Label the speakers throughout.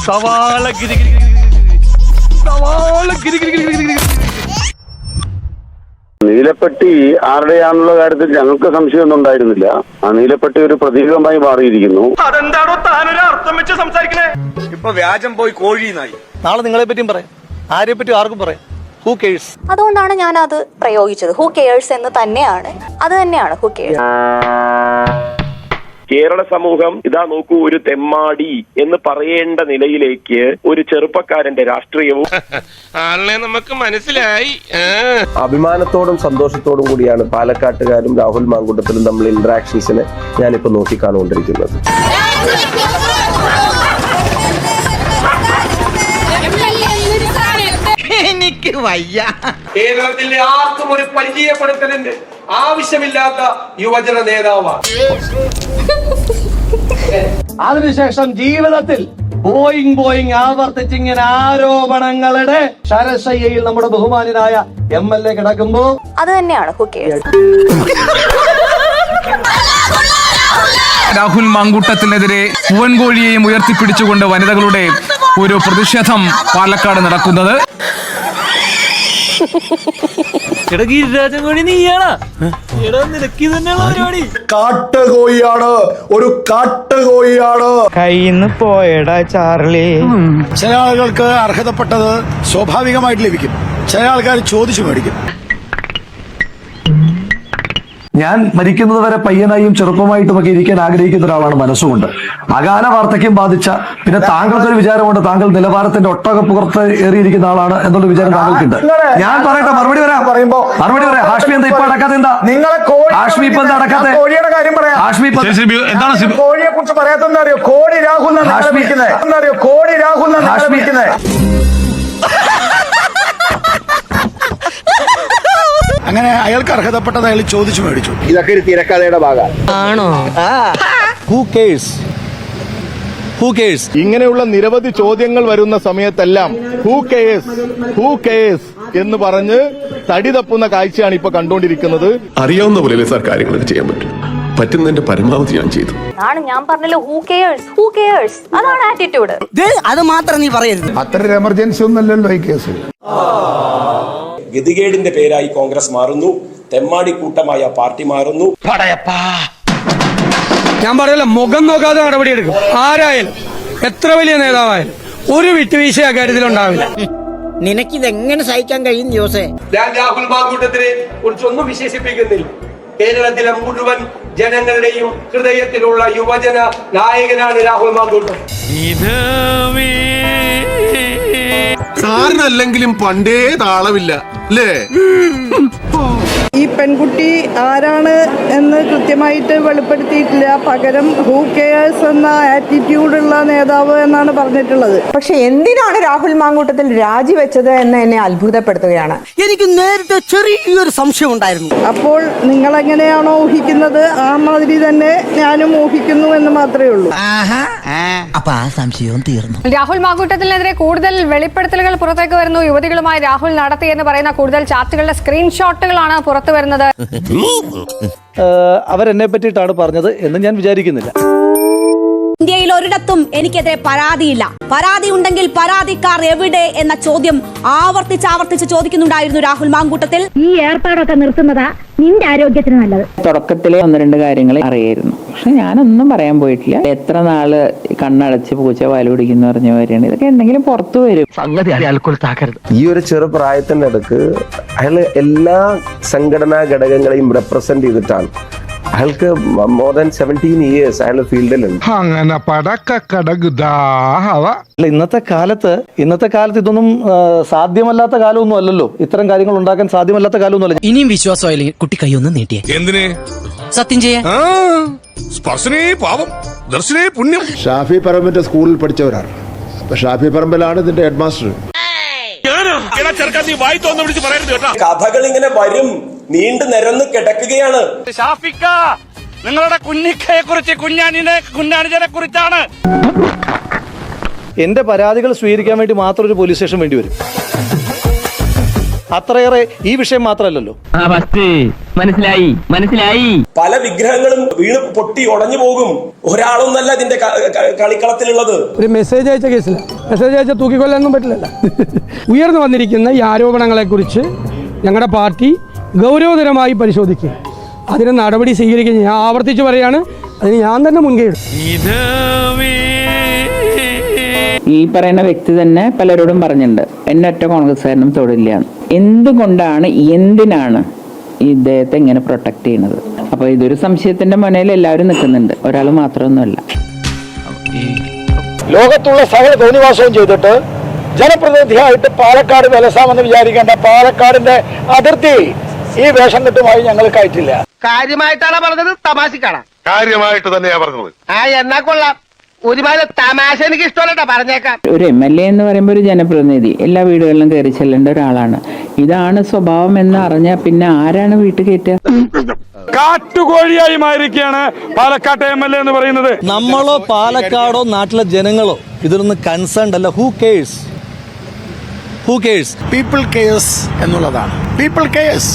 Speaker 1: സവാള ഗിരി സവാള ഗിരി ഗിരി.
Speaker 2: നീലപ്പെട്ടി ആരുടെയാണെന്നുള്ള കാര്യത്തിൽ ഞങ്ങൾക്ക് സംശയമൊന്നും ഉണ്ടായിരുന്നില്ല. ആ നീലപ്പെട്ടി ഒരു പ്രതീകമായി മാറിയിരിക്കുന്നു.
Speaker 1: അതെന്താണോ താനൊരു അർത്ഥം വെച്ച് സംസാരിക്കണേ?
Speaker 3: ഇപ്പൊ വ്യാജം പോയി കോഴിനായി.
Speaker 1: നാളെ നിങ്ങളെ പറ്റിയും പറയാം, ആരെ പറ്റി ആർക്കും പറയാം. Who cares?
Speaker 4: അതുകൊണ്ടാണ് ഞാൻ അത് പ്രയോഗിച്ചത്. ഹൂ കെയേഴ്സ് എന്ന് തന്നെയാണ്, അത് തന്നെയാണ് ഹൂ കെയേഴ്സ്.
Speaker 5: കേരള സമൂഹം ഇതാ നോക്കൂ ഒരു തെമ്മാടി എന്ന് പറയേണ്ട നിലയിലേക്ക് ഒരു ചെറുപ്പക്കാരന്റെ രാഷ്ട്രീയവും
Speaker 6: ആളെ നമുക്ക് മനസ്സിലായി.
Speaker 7: അഭിമാനത്തോടും സന്തോഷത്തോടും കൂടിയാണ് പാലക്കാട്ടുകാരും രാഹുൽ മാങ്കൂട്ടത്തിലും തമ്മിൽ ഇന്ററാക്ഷൻസിനെ ഞാനിപ്പോ നോക്കിക്കാണുകൊണ്ടിരിക്കുന്നത്.
Speaker 3: എനിക്ക് വയ്യ.
Speaker 8: കേരളത്തിലെ ആർക്കും ഒരു പരിചയപ്പെടുത്തലിന്റെ ആവശ്യമില്ലാത്ത യുവജന നേതാവാണ്. അതിനുശേഷം ജീവിതത്തിൽ ബോയിങ് ആവർത്തിച്ചിങ്ങനെ ആരോപണങ്ങളുടെ ശരശയ്യയിൽ നമ്മുടെ ബഹുമാനായ MLA കിടക്കുമ്പോ
Speaker 4: അത് തന്നെയാണ് ഹൂ കെയേഴ്സ്.
Speaker 9: രാഹുൽ മാങ്കൂട്ടത്തിനെതിരെ പൂവൻകോഴിയെയും ഉയർത്തിപ്പിടിച്ചുകൊണ്ട് വനിതകളുടെ ഒരു പ്രതിഷേധം പാലക്കാട് നടക്കുന്നത്.
Speaker 10: കാട്ടുകോഴിയാണ്, ഒരു കാട്ടുകോഴിയാണ്.
Speaker 3: കയ്യിന്ന് പോയടാ ചാർലി.
Speaker 10: ചില ആളുകൾക്ക് അർഹതപ്പെട്ടത് സ്വാഭാവികമായിട്ട് ലഭിക്കും, ചില ആൾക്കാർ ചോദിച്ചു മേടിക്കും.
Speaker 11: ഞാൻ മരിക്കുന്നത് വരെ പയ്യനായും ചെറുപ്പമായിട്ടുമൊക്കെ ഇരിക്കാൻ ആഗ്രഹിക്കുന്ന ഒരാളാണ് മനസ്സുകൊണ്ട്. അകാല വാർദ്ധക്യം ബാധിച്ച, പിന്നെ താങ്കൾക്കൊരു വിചാരമുണ്ട് താങ്കൾ നിലവാരത്തിന്റെ ഒട്ടകപ്പുറത്ത് ഏറിയിരിക്കുന്ന ആളാണ് എന്നുള്ള വിചാരം താങ്കൾക്കുണ്ട്. ഞാൻ പറയട്ടെ, മറുപടി വരാം. ഹാഷ്മി എന്താ ഇപ്പൊ അടക്കാത്ത? എന്താ ഹാഷ്മി ഇപ്പൊ എന്താ അടക്കാത്ത?
Speaker 10: കോഴിയുടെ കാര്യം പറയാം.
Speaker 11: ഹാഷ്മി എന്താണ്
Speaker 10: കോഴിയെ കുറിച്ച് പറയാത്ത അറിയോ? കോഴി രാഹുൽ അറിയോ? കോഴി രാഹുൽ ഹാഷ്മി. അങ്ങനെ അയാൾക്ക് അർഹതപ്പെട്ടത് അയാൾ ചോദിച്ചു മേടിച്ചു.
Speaker 7: ഇതൊക്കെ ഒരു തിരക്കഥയുടെ ഭാഗമാണ്.
Speaker 3: ആണോ?
Speaker 1: Who cares? Who cares?
Speaker 10: ഇങ്ങനെയുള്ള നിരവധി ചോദ്യങ്ങൾ വരുന്ന സമയത്തെല്ലാം ഹൂ കെയേഴ്സ് എന്ന് പറഞ്ഞ് തടി തപ്പുന്ന കാഴ്ചയാണ് ഇപ്പൊ കണ്ടുകൊണ്ടിരിക്കുന്നത്.
Speaker 12: അറിയാവുന്ന പോലെ സാർ കാര്യങ്ങളൊക്കെ ചെയ്യാൻ പറ്റും. പറ്റുന്നതിന്റെ പരമാവധി ഞാൻ ചെയ്തു.
Speaker 4: ഞാൻ പറഞ്ഞല്ലോ ഹൂ കെയേഴ്സ്, അതാണ് ആറ്റിറ്റ്യൂഡ്.
Speaker 3: അത് മാത്രം നീ പറയരുത്.
Speaker 10: അത്ര എമർജൻസി ഒന്നല്ലല്ലോ ഈ കേസ്.
Speaker 5: ഗതികേടിന്റെ പേരായി കോൺഗ്രസ് മാറുന്നു, തെമ്മാടി കൂട്ടമായ പാർട്ടി മാറുന്നു.
Speaker 8: ഞാൻ പറയല്ല, മുഖം നോക്കാതെ നടപടിയെടുക്കും. ആരായാലും എത്ര വലിയ നേതാവായാലും ഒരു വിട്ടുവീഴ്ച അക്കാര്യത്തിലുണ്ടാവില്ല.
Speaker 3: നിനക്കിതെങ്ങനെ സഹിക്കാൻ കഴിയും ജോസേ?
Speaker 8: ഞാൻ രാഹുൽ മാങ്കൂട്ടത്തിനെ കുറിച്ചൊന്നും വിശേഷിപ്പിക്കുന്നില്ല. കേരളത്തിലെ മുഴുവൻ ജനങ്ങളുടെയും ഹൃദയത്തിലുള്ള യുവജന നായകനാണ് രാഹുൽ മാങ്കൂട്ടം.
Speaker 12: സാറിനല്ലെങ്കിലും പണ്ടേ താളമില്ല അല്ലേ?
Speaker 13: ഈ പെൺകുട്ടി ആരാണ് എന്ന് കൃത്യമായിട്ട് വെളിപ്പെടുത്തിയിട്ടില്ല. പകരം ഹൂ കെയേഴ്സ് എന്ന ആറ്റിറ്റ്യൂഡുള്ള നേതാവ് എന്നാണ് പറഞ്ഞിട്ടുള്ളത്.
Speaker 14: പക്ഷെ എന്തിനാണ് രാഹുൽ മാങ്കൂട്ടത്തിൽ രാജിവെച്ചത് എന്ന് എന്നെ അത്ഭുതപ്പെടുത്തുകയാണ്.
Speaker 3: എനിക്ക് നേരത്തെ ചെറിയൊരു സംശയം ഉണ്ടായിരുന്നു.
Speaker 13: അപ്പോൾ നിങ്ങൾ എങ്ങനെയാണോ ഊഹിക്കുന്നത് ആ മാതിരി തന്നെ ഞാനും ഊഹിക്കുന്നു എന്ന് മാത്രമേ ഉള്ളൂ.
Speaker 3: അപ്പൊ ആ സംശയവും തീർന്നു.
Speaker 4: രാഹുൽ മാങ്കൂട്ടത്തിനെതിരെ കൂടുതൽ വെളിപ്പെടുത്തലുകൾ പുറത്തേക്ക് വരുന്നു. യുവതികളുമായി രാഹുൽ നടത്തിയെന്ന് പറയുന്ന കൂടുതൽ ചാറ്റുകളുടെ സ്ക്രീൻഷോട്ടുകളാണ് പുറത്തു വരുന്നത്.
Speaker 1: അവരെന്നെ പറ്റിയിട്ടാണ് പറഞ്ഞത് എന്ന് ഞാൻ വിചാരിക്കുന്നില്ല.
Speaker 4: ഇന്ത്യയിൽ ഒരിടത്തും എനിക്കെതിരെ പരാതിയില്ല. പരാതി ഉണ്ടെങ്കിൽ പരാതിക്കാർ എവിടെ എന്ന ചോദ്യം ആവർത്തിച്ച് ചോദിക്കുന്നുണ്ടായിരുന്നു രാഹുൽ മാങ്കൂട്ടത്തിൽ.
Speaker 14: ഈ ഏർപ്പാടൊക്കെ നിർത്തുന്നതാ നിന്റെ ആരോഗ്യത്തിന് നല്ലത്.
Speaker 13: തുടക്കത്തിലെ 1-2 കാര്യങ്ങൾ അറിയായിരുന്നു, പക്ഷെ ഞാനൊന്നും പറയാൻ പോയിട്ടില്ല. എത്ര നാള് കണ്ണടച്ച് പൂച്ച പാല് കുടിക്കുന്ന പറഞ്ഞ പോലെയാണ്. ഇതൊക്കെ എന്തെങ്കിലും പുറത്തു വരും.
Speaker 7: ഈ ഒരു ചെറുപ്രായത്തിന്റെ അടുക്ക് അയാൾ എല്ലാ സംഘടനാ ഘടകങ്ങളെയും റെപ്രസെന്റ് ചെയ്തിട്ടാണ്. അയാൾക്ക് മോർ ദാൻ 17 years അയാളുടെ ഫീൽഡിലുണ്ട്.
Speaker 10: അങ്ങനെ
Speaker 1: ഇന്നത്തെ കാലത്ത് ഇതൊന്നും സാധ്യമല്ലാത്ത കാലമൊന്നും അല്ലല്ലോ. ഇത്തരം കാര്യങ്ങൾ ഉണ്ടാക്കാൻ സാധ്യമല്ലാത്ത കാലമൊന്നുമല്ല.
Speaker 3: ഇനിയും വിശ്വാസമായില്ലെങ്കിൽ കുട്ടി കൈയൊന്നും നീട്ടിയേ.
Speaker 6: എന്തിന്?
Speaker 3: സത്യം ചെയ്യാ.
Speaker 6: സ്പർശനേ പാപം, ദർശനേ പുണ്യം.
Speaker 10: ഷാഫി പറമ്പിന്റെ സ്കൂളിൽ പഠിച്ചവരാണ്. ഷാഫി പറമ്പിലാണ് ഇതിന്റെ ഹെഡ് മാസ്റ്റർ.
Speaker 5: കഥകൾ ഇങ്ങനെ വരും, നീണ്ടു നിരന്ന് കിടക്കുകയാണ്.
Speaker 8: ഷാഫിക്ക, നിങ്ങളുടെ കുഞ്ഞിക്കയെ കുറിച്ച്, കുഞ്ഞാണിജനെ കുറിച്ചാണ്.
Speaker 1: എന്റെ പരാതികൾ സ്വീകരിക്കാൻ വേണ്ടി മാത്രം ഒരു പോലീസ് സ്റ്റേഷൻ വേണ്ടി വരും. അത്രയേറെ ഈ വിഷയം മാത്രമല്ലല്ലോ.
Speaker 5: മനസ്സിലായി. പല വിഗ്രഹങ്ങളും വീണ് പൊട്ടി ഉടഞ്ഞു പോകും. ഒരാളൊന്നല്ല ഇതിന്റെ കളിക്കളത്തിലുള്ളത്.
Speaker 8: ഒരു മെസ്സേജ് അയച്ച കേസില്ല, മെസ്സേജ് അയച്ച തൂക്കിക്കൊല്ലാനൊന്നും പറ്റില്ലല്ലോ. ഉയർന്നു വന്നിരിക്കുന്ന ഈ ആരോപണങ്ങളെ കുറിച്ച് ഞങ്ങളുടെ പാർട്ടി ഗൗരവതരമായി പരിശോധിക്കുക, അതിന് നടപടി സ്വീകരിക്കുക. ഞാൻ ആവർത്തിച്ച് പറയാണ്, അതിന് ഞാൻ തന്നെ മുൻകൈ എടുക്കും.
Speaker 13: ഈ പറയുന്ന വ്യക്തി തന്നെ പലരോടും പറഞ്ഞിട്ടുണ്ട്, എന്നെ ഒറ്റ കോൺഗ്രസ്സുകാരനും തൊടില്ല. എന്തിനാണ് ഈ ഇദ്ദേഹത്തെ ഇങ്ങനെ പ്രൊട്ടക്ട് ചെയ്യുന്നത്? അപ്പൊ ഇതൊരു സംശയത്തിന്റെ മുനയിൽ എല്ലാവരും നിൽക്കുന്നുണ്ട്, ഒരാൾ മാത്രമൊന്നുമല്ല.
Speaker 8: ലോകത്തുള്ള സകല തോന്നിവാസവും ചെയ്തിട്ട് ജനപ്രതിനിധിയായിട്ട് പാലക്കാട് വിലസാമെന്ന് വിചാരിക്കേണ്ട പാലക്കാടിന്റെ അതിർത്തി ഈ വേഷം കെട്ടുമായി ഞങ്ങൾ കയറ്റില്ല.
Speaker 3: കാര്യമായിട്ടാണ് പറഞ്ഞത്, തമാശക്കാണ്?
Speaker 6: കാര്യമായിട്ട് തന്നെയാ പറഞ്ഞത്.
Speaker 3: എന്നാ കൊള്ളാം. ഒരുപാട് തമാശ എനിക്ക് ഇഷ്ടമല്ല, പറഞ്ഞേക്കാം.
Speaker 13: ഒരു MLA എന്ന് പറയുമ്പോൾ ഒരു ജനപ്രതിനിധി എല്ലാ വീടുകളിലും കയറി ചെല്ലേണ്ട ഒരാളാണ്. ഇതാണ് സ്വഭാവം എന്ന് അറിഞ്ഞാൽ പിന്നെ ആരാണ് വീട്ടിൽ കയറ്റുക?
Speaker 8: കാട്ടുകോഴിയായി മാറിയിരിക്കുകയാണ് പാലക്കാട്ടെ MLA എന്ന് പറയുന്നത്.
Speaker 1: നമ്മളോ പാലക്കാടോ നാട്ടിലെ ജനങ്ങളോ ഇതിലൊന്നും കൺസേൺഡ് അല്ല. Who curse?
Speaker 6: പീപ്പിൾ കെയേഴ്സ് എന്നുള്ളതാണ്. People cares.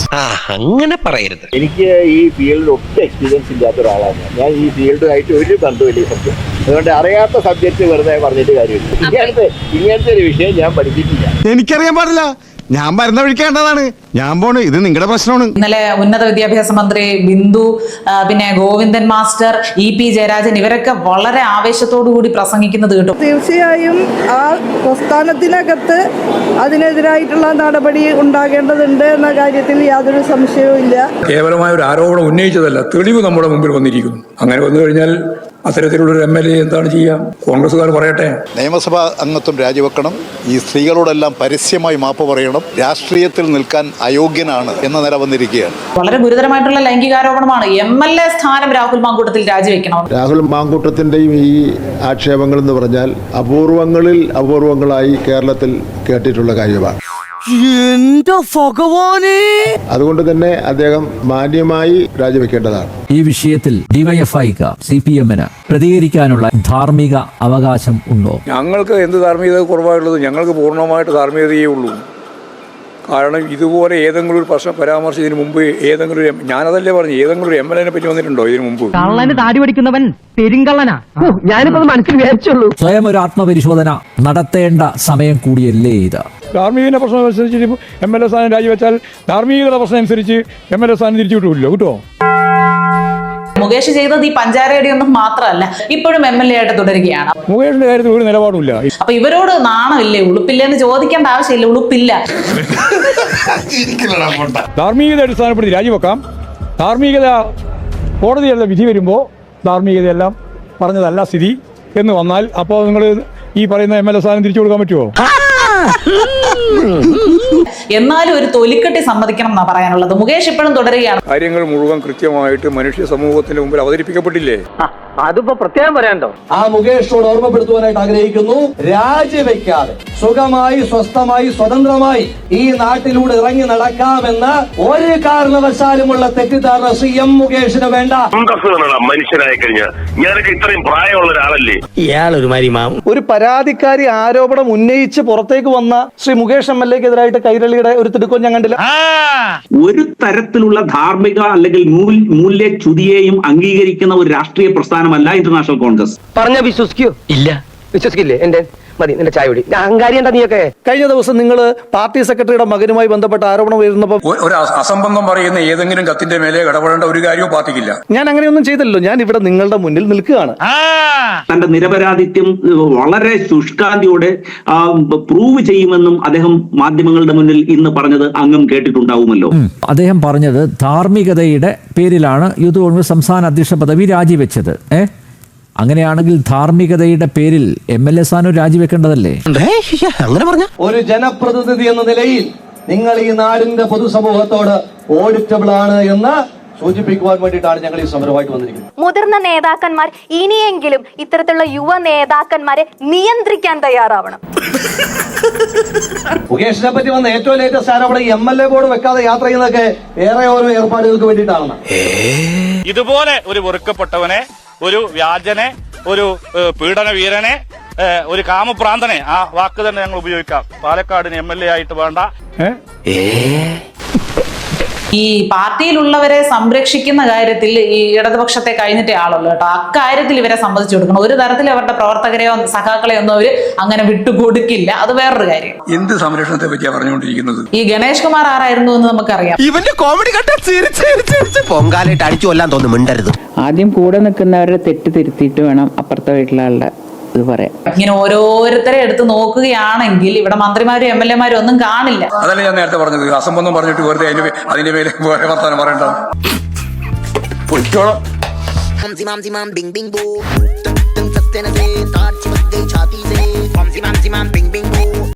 Speaker 3: അങ്ങനെ പറയരുത്.
Speaker 10: എനിക്ക് ഈ ഫീൽഡിൽ ഒട്ടും എക്സ്പീരിയൻസ് ഇല്ലാത്ത ഒരാളാണ് ഞാൻ. ഈ ഫീൽഡുമായിട്ട് ഒരു ബന്ധമില്ല ഈ സബ്ജക്ട്. അതുകൊണ്ട് അറിയാത്ത സബ്ജക്ട് വെറുതെ പറഞ്ഞിട്ട് കാര്യമില്ല. ഇങ്ങനത്തെ ഒരു വിഷയം ഞാൻ പഠിപ്പിച്ചില്ല.
Speaker 6: എനിക്കറിയാൻ പാടില്ല. ഞാൻ മരുന്ന വിളിക്കേണ്ടതാണ്. ഞാൻ പോണ്. ഇത് നിങ്ങളുടെ പ്രശ്നമാണ്.
Speaker 15: ഇന്നലെ ഉന്നത വിദ്യാഭ്യാസ മന്ത്രി ബിന്ദു, പിന്നെ ഗോവിന്ദൻ മാസ്റ്റർ, EP ജയരാജൻ ഇവരൊക്കെ വളരെ ആവേശത്തോടു കൂടി പ്രസംഗിക്കുന്നത് കേട്ടു.
Speaker 14: തീർച്ചയായും ആ പ്രസ്ഥാനത്തിനകത്ത് അതിനെതിരായിട്ടുള്ള നടപടി ഉണ്ടാകേണ്ടതുണ്ട് എന്ന കാര്യത്തിൽ യാതൊരു സംശയവും ഇല്ല.
Speaker 8: കേവലമായ ഒരു ആരോപണം ഉന്നയിച്ചതല്ല, തെളിവ് നമ്മുടെ മുമ്പിൽ വന്നിരിക്കുന്നു. അങ്ങനെ വന്നു കഴിഞ്ഞാൽ അത്തരത്തിലുള്ളൊരു MLA എന്താണ് ചെയ്യാം? കോൺഗ്രസ്സുകാർ പറയട്ടെ.
Speaker 6: നിയമസഭാ അംഗത്വം രാജിവെക്കണം. ഈ സ്ത്രീകളോടെല്ലാം പരസ്യമായി മാപ്പ് പറയണം. രാഷ്ട്രീയത്തിൽ നിൽക്കാൻ അയോഗ്യനാണ് എന്ന നില വന്നിരിക്കുകയാണ്.
Speaker 15: വളരെ ഗുരുതരമായിട്ടുള്ള ലൈംഗികാരോപണമാണ്. MLA സ്ഥാനം രാഹുൽ മാങ്കൂട്ടത്തിൽ രാജിവെക്കണം.
Speaker 10: രാഹുൽ മാങ്കൂട്ടത്തിന്റെയും ഈ ആക്ഷേപങ്ങൾ എന്ന് പറഞ്ഞാൽ അപൂർവങ്ങളായി കേരളത്തിൽ കേട്ടിട്ടുള്ള കാര്യമാണ്.
Speaker 3: എന്റെ ഭഗവാനെ!
Speaker 10: അതുകൊണ്ട് തന്നെ അദ്ദേഹം മാന്യമായി രാജിവെക്കേണ്ടതാണ്.
Speaker 11: ഈ വിഷയത്തിൽ ഡിവൈഎഫ്ഐക്ക് CPM-ന് പ്രതികരിക്കാനുള്ള ധാർമ്മിക അവകാശം ഉണ്ടോ?
Speaker 8: ഞങ്ങൾക്ക് എന്ത് ധാർമ്മികത കുറവായുള്ളത്? ഞങ്ങൾക്ക് പൂർണ്ണമായിട്ട് ധാർമ്മികതയേ ഉള്ളൂ. കാരണം ഇതുപോലെ ഏതെങ്കിലും ഒരു പ്രശ്നം പരാമർശിച്ചതിന് മുമ്പ് ഞാനതല്ലേ പറഞ്ഞു, ഏതെങ്കിലും ഒരു MLA-നെ പറ്റി വന്നിട്ടുണ്ടോ ഇതിനു മുമ്പ്?
Speaker 3: കള്ളന് താടി പഠിക്കുന്നവൻ പെരുങ്കള്ളനാ. ഞാനിപ്പോ മനസ്സിൽ വിചാരിച്ചുള്ളൂ.
Speaker 11: സ്വയം ഒരു ആത്മപരിശോധന നടത്തേണ്ട സമയം കൂടിയല്ലേ ഇത്?
Speaker 8: ധാർമ്മികത പ്രശ്നം അനുസരിച്ച് MLA സ്ഥാനം രാജിവെച്ചാൽ ധാർമ്മികത പ്രശ്നം അനുസരിച്ച് MLA സ്ഥാനം തിരിച്ചു വിട്ടില്ല കേട്ടോ.
Speaker 15: മുകേഷ് ചെയ്തത് ഈ പഞ്ചാരയുടെ ഒന്നും മാത്രമല്ല, ഇപ്പോഴും MLA ആയിട്ട് തുടരുകയാണ്.
Speaker 8: മുകേഷിന്റെ കാര്യത്തിൽ ഒരു നിലപാടുമില്ല.
Speaker 15: അപ്പൊ ഇവരോട് നാണമില്ലേ? ഉളുപ്പില്ലെന്ന് ചോദിക്കേണ്ട ആവശ്യമില്ല, ഉളുപ്പില്ല.
Speaker 8: ധാർമ്മികത അടിസ്ഥാനപ്പെടുത്തി രാജിവെക്കാം. ധാർമ്മികത കോടതിയുടെ വിധി വരുമ്പോൾ ധാർമ്മികതയെല്ലാം പറഞ്ഞതല്ല സ്ഥിതി എന്ന് വന്നാൽ അപ്പോൾ നിങ്ങൾ ഈ പറയുന്ന MLA സ്ഥാനം തിരിച്ചു കൊടുക്കാൻ പറ്റുമോ?
Speaker 15: എന്നാലും ഒരു തൊലിക്കെട്ടി സമ്മതിക്കണം എന്നാ പറയാനുള്ളത്. മുകേഷ് ഇപ്പോഴും തുടരുകയാണ്.
Speaker 8: കാര്യങ്ങൾ മുഴുവൻ കൃത്യമായിട്ട് മനുഷ്യ സമൂഹത്തിന്റെ മുമ്പിൽ അവതരിപ്പിക്കപ്പെട്ടില്ലേ?
Speaker 3: അതിപ്പോ പ്രത്യേകം പറയാണ്ടോ?
Speaker 1: ആ മുകേഷിനോട് ഓർമ്മപ്പെടുത്തുവാനായിട്ട് ആഗ്രഹിക്കുന്നു, രാജിവെക്കാതെ സുഖമായി സ്വസ്ഥമായി സ്വതന്ത്രമായി ഈ നാട്ടിലൂടെ ഇറങ്ങി നടക്കാമെന്ന ഒരു കാരണവശാലുമുള്ള തെറ്റിദ്ധാരണ M മുകേഷിന് വേണ്ട.
Speaker 2: മനുഷ്യനായി കഴിഞ്ഞാൽ ഞാനൊക്കെ ഇത്രയും പ്രായമുള്ള ഒരാളല്ലേ?
Speaker 3: ഇയാളൊരു മാരിമാവും.
Speaker 1: ഒരു പരാതിക്കാരി ആരോപണം ഉന്നയിച്ച് പുറത്തേക്ക് വന്ന ശ്രീ മുകേഷ് MLA-ക്കെതിരായിട്ട് കൈരളിയുടെ ഒരു തിടുക്കം ഞാൻ കണ്ടില്ല.
Speaker 2: ഒരു തരത്തിലുള്ള ധാർമ്മിക അല്ലെങ്കിൽ മൂല്യച്യുതിയെയും അംഗീകരിക്കുന്ന ഒരു രാഷ്ട്രീയ പ്രസ്ഥാനമല്ല ഇന്റർനാഷണൽ കോൺഗ്രസ്.
Speaker 3: പറഞ്ഞ വിശ്വസിക്കോ? ഇല്ല, വിശ്വസിക്കില്ലേ? എന്റെ മതി, നിന്റെ ചായ കുടി. അഹങ്കാരി എന്താ നീയൊക്കെ?
Speaker 1: കഴിഞ്ഞ ദിവസം നിങ്ങൾ പാർട്ടി സെക്രട്ടറിയുടെ മകനുമായി ബന്ധപ്പെട്ട ആരോപണം വരുന്നപ്പോൾ
Speaker 8: ഒരു അസംബന്ധം പറയുന്ന ഏതെങ്കിലും കത്തിന്റെ മേലെ ഇടപെടേണ്ട ഒരു കാര്യവും പാർട്ടിക്കില്ല.
Speaker 1: ഞാൻ അങ്ങനെയൊന്നും ചെയ്തില്ലല്ലോ. ഞാൻ ഇവിടെ നിങ്ങളുടെ മുന്നിൽ നിൽക്കുകയാണ്.
Speaker 2: തന്റെ നിരപരാധിത്യം വളരെ ശുഷ്കാന്തിയോടെ പ്രൂവ് ചെയ്യുമെന്നും അദ്ദേഹം മാധ്യമങ്ങളുടെ മുന്നിൽ ഇന്ന് പറഞ്ഞത് അങ്ങും കേട്ടിട്ടുണ്ടാവുമല്ലോ.
Speaker 11: അദ്ദേഹം പറഞ്ഞത് ധാർമ്മികതയുടെ പേരിലാണ് യൂത്ത് കോൺഗ്രസ് സംസ്ഥാന അധ്യക്ഷ പദവി രാജിവെച്ചത്. അങ്ങനെയാണെങ്കിൽ ധാർമ്മികതയുടെ പേരിൽ MLA സ്ഥാനം രാജിവെക്കേണ്ടതല്ലേ?
Speaker 3: അങ്ങനെ പറഞ്ഞ
Speaker 1: ഒരു ജനപ്രതിനിധി എന്ന നിലയിൽ നിങ്ങൾ ഈ നാടിന്റെ പൊതുസമൂഹത്തോട് ഓഡിറ്റബിൾ ആണ് എന്ന് സൂചിപ്പിക്കുവാൻ വേണ്ടിയിട്ടാണ് ഞങ്ങൾ ഈ സമരമായിട്ട് വന്നിരിക്കുന്നത്.
Speaker 16: മുതിർന്ന നേതാക്കന്മാർ ഇനിയെങ്കിലും ഇത്തരത്തിലുള്ള യുവ നേതാക്കന്മാരെ നിയന്ത്രിക്കാൻ തയ്യാറാവണം.
Speaker 1: മുകേഷിനെ പറ്റി വന്ന ഏറ്റവും ലേറ്റസ്റ്റ് ആരോപണം MLA ബോർഡ് വെക്കാതെ യാത്ര ചെയ്യുന്നതൊക്കെ വേറെ ഓരോ ഏർപ്പാടുകൾക്ക് വേണ്ടിയിട്ടാണ്.
Speaker 5: ഇതുപോലെ ഒരു വെറുക്കപ്പെട്ടവനെ, ഒരു വ്യാജനെ, ഒരു പീഡന വീരനെ
Speaker 17: ഒരു കാമപ്രാന്തനെ, ആ വാക്ക് തന്നെ ഞങ്ങൾ ഉപയോഗിക്കാം, പാലക്കാടിന് MLA ആയിട്ട് വേണ്ട.
Speaker 15: ഈ പാർട്ടിയിലുള്ളവരെ സംരക്ഷിക്കുന്ന കാര്യത്തിൽ ഈ ഇടതുപക്ഷത്തെ കഴിഞ്ഞിട്ടേ ആളുള്ളൂ കേട്ടോ. അക്കാര്യത്തിൽ ഇവരെ സമ്മതിച്ചു കൊടുക്കണം. ഒരു തരത്തിൽ അവരുടെ പ്രവർത്തകരെയോ സഖാക്കളെയോ ഒന്നും അവര് അങ്ങനെ വിട്ടുകൊടുക്കില്ല. അത് വേറൊരു കാര്യം.
Speaker 18: എന്ത് സംരക്ഷണത്തെ പറ്റിയാ പറഞ്ഞുകൊണ്ടിരിക്കുന്നത്?
Speaker 15: ഈ ഗണേഷ് കുമാർ ആരായിരുന്നു എന്ന് നമുക്കറിയാം.
Speaker 3: ഇവന്റെ കോമഡി പൊങ്കാലായിട്ട് അടിച്ചു കൊല്ലാൻ തോന്നുന്നു, മിണ്ടരുത്.
Speaker 13: ആദ്യം കൂടെ നിൽക്കുന്നവരുടെ തെറ്റ് തിരുത്തിയിട്ട് വേണം അപ്പുറത്തെ വീട്ടിലെ ആളുടെ ഇത് പറയാം.
Speaker 15: ഇങ്ങനെ ഓരോരുത്തരെ എടുത്ത് നോക്കുകയാണെങ്കിൽ ഇവിടെ മന്ത്രിമാരും MLA മാരും ഒന്നും കാണില്ല.
Speaker 18: അതല്ല ഞാൻ നേരത്തെ പറഞ്ഞത്, അസംബന്ധം പറഞ്ഞിട്ട് വെറുതെ അതിന്റെ മേലെ വേറെ വർത്താനം പറയണ്ട.